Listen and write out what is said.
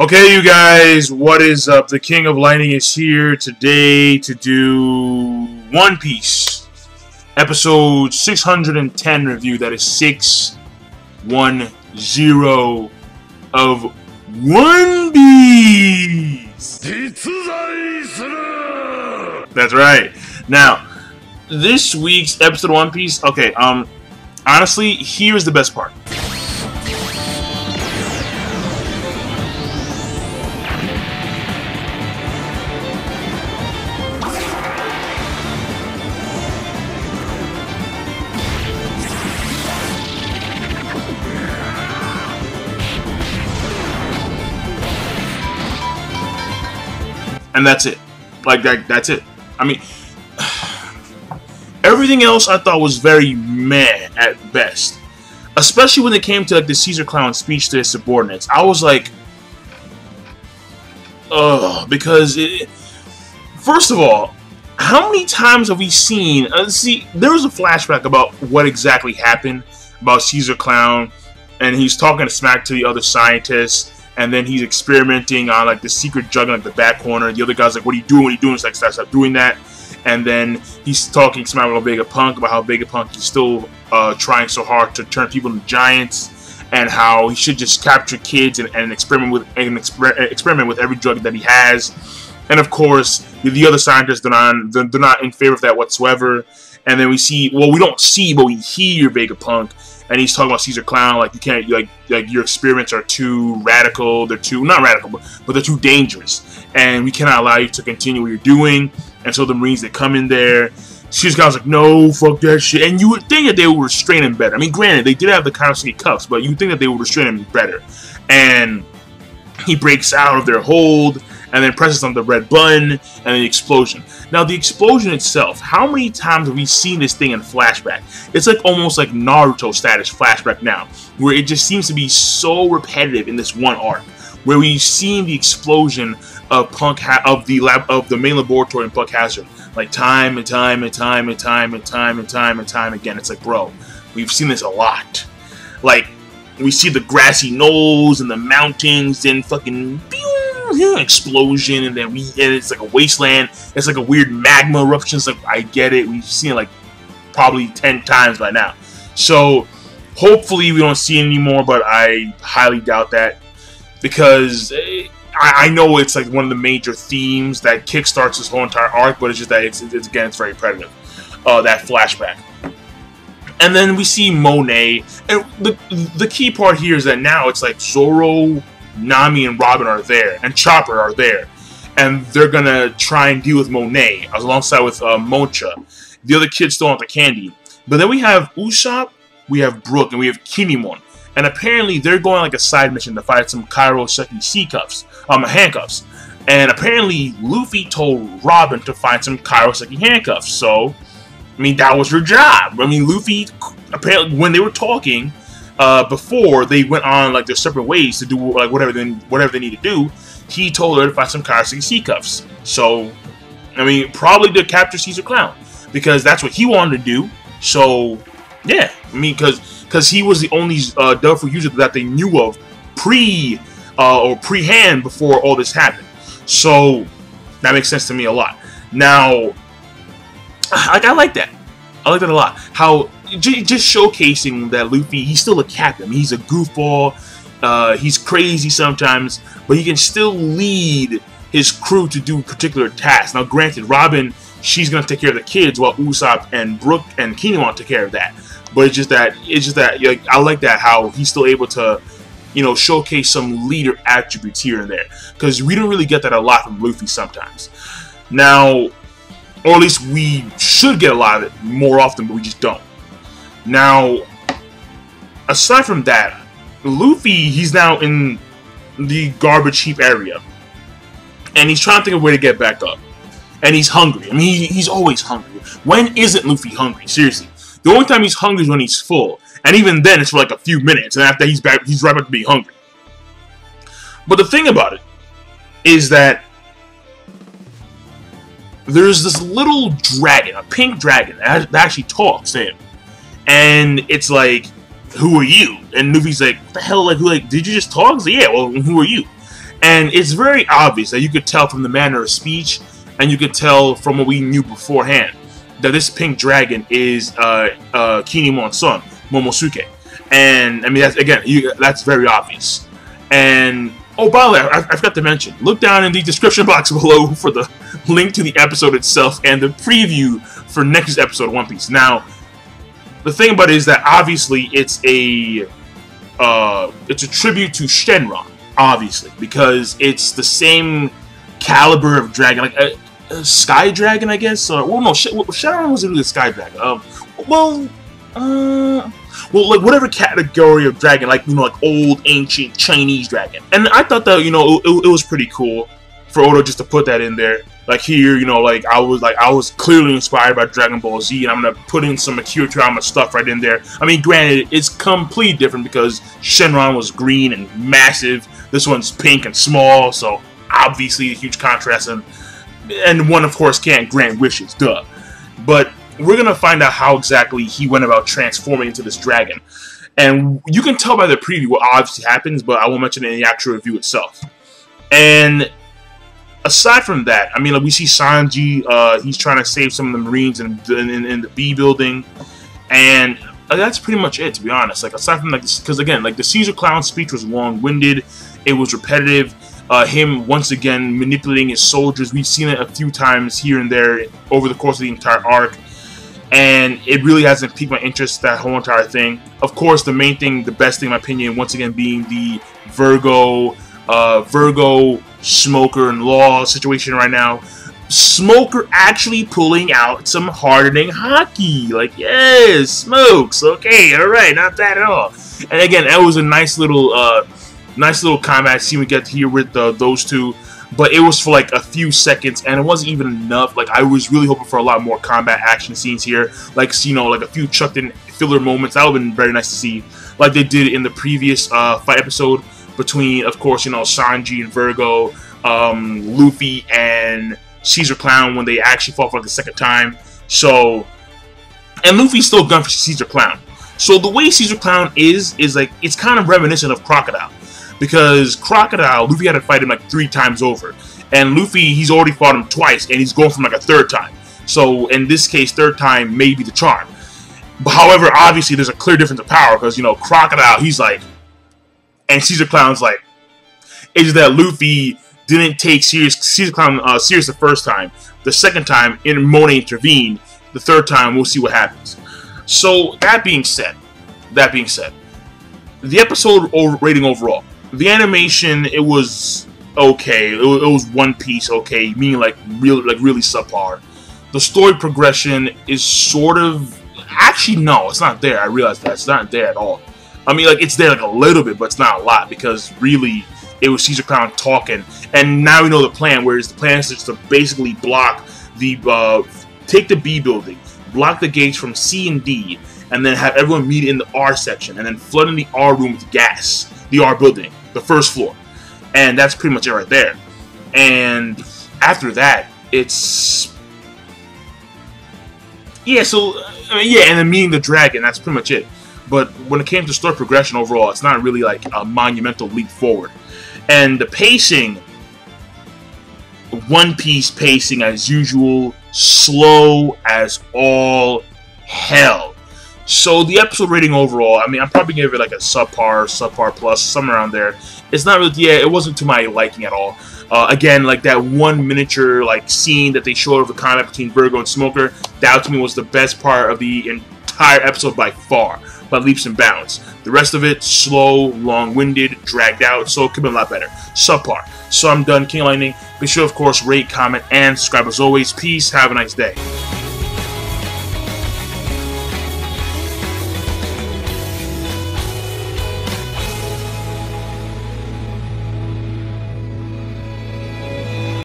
Okay, you guys, what is up? The King of Lightning is here today to do One Piece episode 610 review. That is 610 of One Piece. That's right. Now, this week's episode of One Piece. Okay, honestly, here's the best part. And that's it. Like, that's it. I mean, everything else I thought was very meh at best. Especially when it came to, like, the Caesar Clown speech to his subordinates. I was like, ugh, because first of all, how many times have we seen, see, there was a flashback about what exactly happened about Caesar Clown, and he's talking smack to the other scientists. And then he's experimenting on, like, the secret drug in, like, the back corner. The other guy's like, what are you doing? What are you doing? It's like, stop doing that. And then he's talking smack about Vegapunk, about how Vegapunk is still trying so hard to turn people into giants, and how he should just capture kids and experiment with every drug that he has. And of course, the other scientists they're not in favor of that whatsoever. And then we see, well, we don't see, but we hear Vegapunk. And he's talking about Caesar Clown, like, you can't, like your experiments are too radical, they're too, not radical, but they're too dangerous. And we cannot allow you to continue what you're doing. And so the Marines, they come in there. Caesar Clown's like, no, fuck that shit. And you would think that they would restrain him better. I mean, granted, they did have the Kaioseki cuffs, but you would think that they would restrain him better. And he breaks out of their hold, and then presses on the red button, and then the explosion. Now, the explosion itself, how many times have we seen this thing in flashback? It's like almost like Naruto status flashback now, where it just seems to be so repetitive in this one arc, where we've seen the explosion of the main laboratory in Punk Hazard, like time and time and time and time and time and time and time again. It's like, bro, we've seen this a lot. Like, we see the grassy knolls and the mountains and fucking explosion, and then it's like a wasteland. It's like a weird magma eruption. It's like, I get it. We've seen it like probably 10 times by now. So hopefully we don't see it anymore, but I highly doubt that, because I know it's like one of the major themes that kickstarts this whole entire arc, but it's just that it's again, it's very repetitive. That flashback. And then we see Monet, and the key part here is that now it's like Zoro, Nami, and Robin are there, and Chopper are there, and they're gonna try and deal with Monet alongside with Moncha. The other kids still want the candy, but then we have Usopp, we have Brook, and we have Kinemon, and apparently they're going like a side mission to fight some Kaioseki handcuffs. And apparently Luffy told Robin to find some Kaioseki handcuffs. So, I mean, that was her job. I mean, Luffy, apparently, when they were talking before they went on like their separate ways to do like whatever they need to do, he told her to find some Kaioseki cuffs. So, I mean, probably to capture Caesar Clown, because that's what he wanted to do. So, yeah, I mean, because he was the only Delphi user that they knew of pre-hand before all this happened. So that makes sense to me a lot. Now, I like that. I like that a lot. How just showcasing that Luffy, he's still a captain. He's a goofball. He's crazy sometimes, but he can still lead his crew to do particular tasks. Now, granted, Robin, she's gonna take care of the kids, while Usopp and Brook and Kinemon take care of that. But it's just that like, I like that how he's still able to, you know, showcase some leader attributes here and there, because we don't really get that a lot from Luffy sometimes. Now, or at least we should get a lot of it more often, but we just don't. Now, aside from that, Luffy, he's now in the garbage heap area, and he's trying to think of a way to get back up. And he's hungry. I mean, he's always hungry. When isn't Luffy hungry? Seriously. The only time he's hungry is when he's full. And even then, it's for like a few minutes. And after he's right back to being hungry. But the thing about it is that there's this little dragon, a pink dragon, that actually talks to him. And it's like, who are you? And Luffy's like, what the hell, like, did you just talk? He's like, yeah, well, who are you? And it's very obvious that you could tell from the manner of speech, and you could tell from what we knew beforehand, that this pink dragon is Kinemon's son, Momosuke. And I mean, that's very obvious. And oh, by the way, I forgot to mention, look down in the description box below for the link to the episode itself and the preview for next episode of One Piece. Now, the thing about it is that obviously it's a tribute to Shenron, obviously, because it's the same caliber of dragon, like a sky dragon, I guess. Or, well, no, Shenron wasn't really a sky dragon. Well, like whatever category of dragon, like, you know, like old ancient Chinese dragon. And I thought that, you know, it was pretty cool for Oda just to put that in there. Like here, you know, like I was clearly inspired by Dragon Ball Z, and I'm gonna put in some Akira Toriyama stuff right in there. I mean, granted, it's completely different because Shenron was green and massive. This one's pink and small, so obviously a huge contrast. And one, of course, can't grant wishes, duh. But we're gonna find out how exactly he went about transforming into this dragon. And you can tell by the preview what obviously happens, but I won't mention it in the actual review itself. And aside from that, I mean, like, we see Sanji, he's trying to save some of the Marines in the B building, and that's pretty much it, to be honest. Like, aside from, like, because again, like, the Caesar Clown speech was long-winded, it was repetitive, him once again manipulating his soldiers. We've seen it a few times here and there over the course of the entire arc, and it really hasn't piqued my interest, that whole entire thing. Of course, the main thing, the best thing in my opinion, once again being the Vergo Smoker and Law situation right now. Smoker actually pulling out some hardening hockey. Like, yes, smokes. Okay, alright, not bad at all. And again, that was a nice little combat scene we get here with those two. But it was for like a few seconds, and it wasn't even enough. Like, I was really hoping for a lot more combat action scenes here. Like, you know, like a few chucked in filler moments. That would have been very nice to see, like they did in the previous fight episode between, of course, you know, Sanji and Vergo, Luffy and Caesar Clown, when they actually fought for like the second time. So, and Luffy's still gun for Caesar Clown. So the way Caesar Clown is like, it's kind of reminiscent of Crocodile. Because Crocodile, Luffy had to fight him like 3 times over. And Luffy, he's already fought him twice, and he's going from like a 3rd time. So, in this case, 3rd time may be the charm. But, however, obviously, there's a clear difference of power, because, you know, Crocodile, he's like... And Caesar Clown's like... It's just that Luffy didn't take Caesar Clown serious the 1st time. The 2nd time, Monet intervened. The 3rd time, we'll see what happens. So, that being said, the episode rating overall. The animation, it was okay. It was One Piece okay, meaning like really subpar. The story progression is sort of, actually no, it's not there. I realized that it's not there at all. I mean, like, it's there like a little bit, but it's not a lot, because really it was Caesar Clown talking, and now we know the plan. Whereas the plan is just to basically block the take the B building, block the gates from C and D, and then have everyone meet in the R section, and then flood in the R room with gas. The R building, the 1st floor. And that's pretty much it right there. And after that, it's... Yeah, so... I mean, yeah, and then meeting the dragon, that's pretty much it. But when it came to story progression overall, it's not really like a monumental leap forward. And the pacing... One Piece pacing as usual, slow as all hell. So the episode rating overall, I mean, I'm probably gonna give it like a subpar plus, somewhere around there. It's not really, yeah, it wasn't to my liking at all. Again, like that one miniature like scene that they showed of the combat between Vergo and Smoker, that to me was the best part of the entire episode by far, by leaps and bounds. The rest of it, slow, long-winded, dragged out, so it could have been a lot better. Subpar. So I'm done, King Lightning. Be sure, of course, rate, comment, and subscribe as always. Peace. Have a nice day.